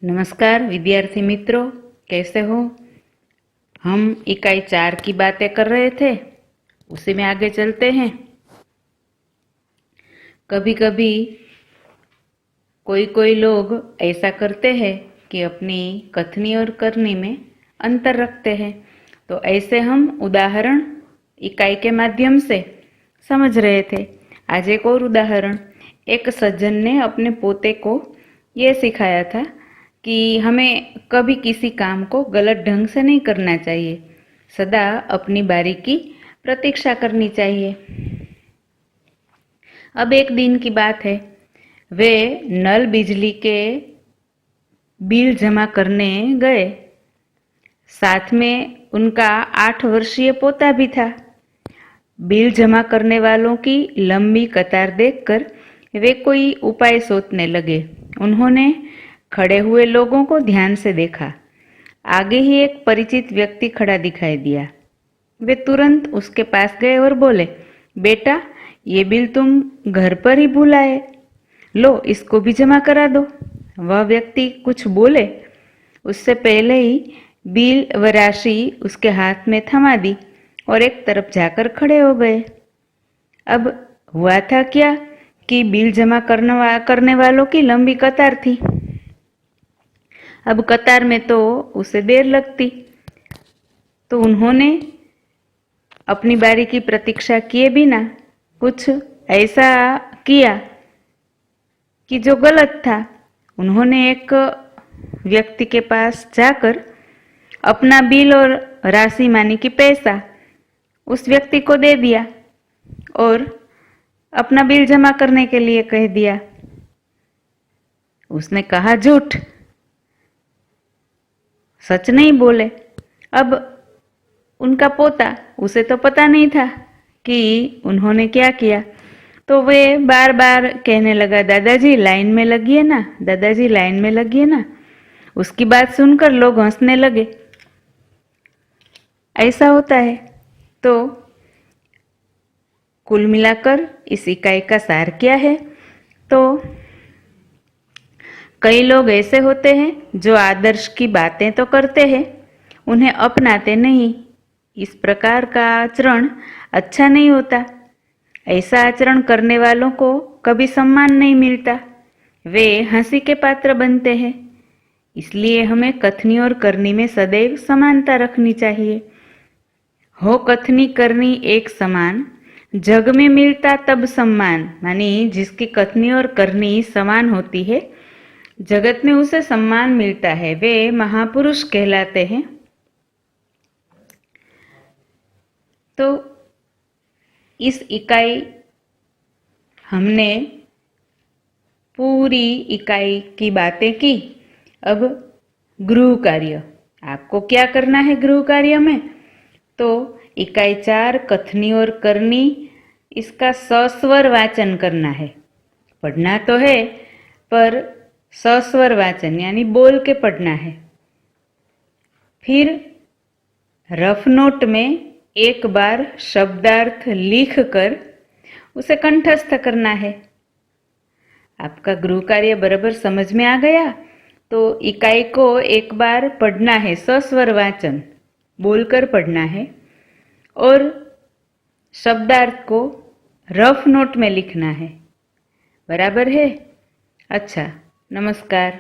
नमस्कार विद्यार्थी मित्रों, कैसे हो। हम इकाई 4 की बातें कर रहे थे, उसी में आगे चलते हैं। कभी कभी कोई लोग ऐसा करते हैं कि अपनी कथनी और करनी में अंतर रखते हैं। तो ऐसे हम उदाहरण इकाई के माध्यम से समझ रहे थे। आज एक और उदाहरण। एक सज्जन ने अपने पोते को ये सिखाया था कि हमें कभी किसी काम को गलत ढंग से नहीं करना चाहिए, सदा अपनी बारी की प्रतीक्षा करनी चाहिए। अब एक दिन की बात है, वे नल बिजली के बिल जमा करने गए। साथ में उनका 8 वर्षीय पोता भी था। बिल जमा करने वालों की लंबी कतार देखकर वे कोई उपाय सोचने लगे। उन्होंने खड़े हुए लोगों को ध्यान से देखा। आगे ही एक परिचित व्यक्ति खड़ा दिखाई दिया। वे तुरंत उसके पास गए और बोले, बेटा, ये बिल तुम घर पर ही भूल आए, लो इसको भी जमा करा दो। वह व्यक्ति कुछ बोले उससे पहले ही बिल व राशि उसके हाथ में थमा दी और एक तरफ जाकर खड़े हो गए। अब हुआ था क्या कि बिल जमा करने वालों की लंबी कतार थी। अब कतार में तो उसे देर लगती, तो उन्होंने अपनी बारी की प्रतीक्षा किए बिना कुछ ऐसा किया कि जो गलत था। उन्होंने एक व्यक्ति के पास जाकर अपना बिल और राशि मानी कि पैसा उस व्यक्ति को दे दिया और अपना बिल जमा करने के लिए कह दिया। उसने कहा झूठ, सच नहीं बोले। अब उनका पोता, उसे तो पता नहीं था कि उन्होंने क्या किया, तो वे बार बार कहने लगा, दादाजी लाइन में लगिए ना, दादाजी लाइन में लगिए ना। उसकी बात सुनकर लोग हंसने लगे। ऐसा होता है। तो कुल मिलाकर इस इकाई का सार क्या है? तो कई लोग ऐसे होते हैं जो आदर्श की बातें तो करते हैं, उन्हें अपनाते नहीं। इस प्रकार का आचरण अच्छा नहीं होता। ऐसा आचरण करने वालों को कभी सम्मान नहीं मिलता, वे हंसी के पात्र बनते हैं। इसलिए हमें कथनी और करनी में सदैव समानता रखनी चाहिए। हो कथनी करनी एक समान, जग में मिलता तब सम्मान। मानी जिसकी कथनी और करनी समान होती है, जगत में उसे सम्मान मिलता है, वे महापुरुष कहलाते हैं। तो इस इकाई हमने पूरी इकाई की बातें की। अब गृह कार्य, आपको क्या करना है गृह कार्य में? तो इकाई 4 कथनी और करनी, इसका सस्वर वाचन करना है। पढ़ना तो है पर सस्वर वाचन यानी बोल के पढ़ना है। फिर रफ नोट में एक बार शब्दार्थ लिख कर उसे कंठस्थ करना है। आपका गृह कार्य बराबर समझ में आ गया? तो इकाई को एक बार पढ़ना है, सस्वर वाचन बोलकर पढ़ना है, और शब्दार्थ को रफ नोट में लिखना है। बराबर है? अच्छा, नमस्कार।